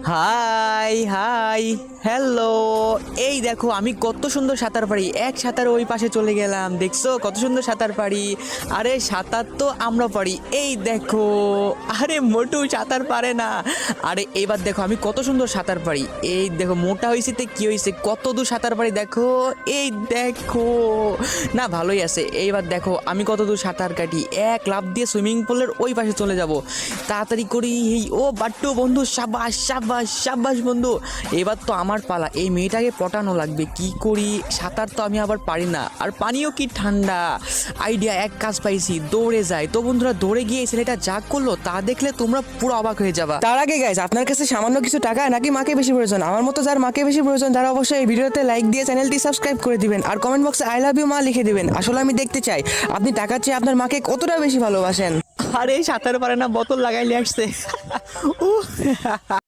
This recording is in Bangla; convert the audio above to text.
High hi hello. এই দেখো আমি কত সুন্দর সাঁতার পারি, এক সাঁতার ওই পাশে চলে গেলাম, দেখছো কত সুন্দর সাঁতার পারি। আরে সাঁতার তো আমরা পারি, এই দেখো। আরে মোটু সাঁতার পারে না। আরে এবার দেখো আমি কত সুন্দর সাঁতার পারি, এই দেখো মোটা হয়েছে তে কি হয়েছে, কত দূর সাঁতার পারি দেখো, এই দেখো। না ভালোই আছে। এইবার দেখো আমি কত দূর সাঁতার কাটি, এক লাফ দিয়ে সুইমিং পুলের ওই পাশে চলে যাব। তাড়াতাড়ি করি। এই ও বাট্টু বন্ধু, সাবাস সাবাস সাবাস বন্ধু। এবার তো আমার পালা, এই মেয়েটাকে পটানো লাগবে। কি করি, সাঁতার তো আমি আবার পারি না, আর পানিও কি ঠান্ডা। আইডিয়া, এক কাজ পাইছি, দৌড়ে যায়। তো বন্ধুরা দৌড়ে গিয়ে এই ছেলেটা যা করলো তা দেখলে তোমরা পুরো অবাক হয়ে যাবা। তার আগে গাইস, আপনার কাছে সামান্য কিছু টাকা নাকি মাকে বেশি প্রয়োজন? আমার মতো যার মাকে বেশি প্রয়োজন তারা অবশ্যই এই ভিডিওতে লাইক দিয়ে চ্যানেলটি সাবস্ক্রাইব করে দিবেন, আর কমেন্ট বক্সে আই লাভ ইউ মা লিখে দিবেন। আসলে আমি দেখতে চাই আপনি টাকার চেয়ে আপনার মাকে কতটা বেশি ভালোবাসেন। আরে সাঁতার পারে না, বোতল লাগাইলে আসছে।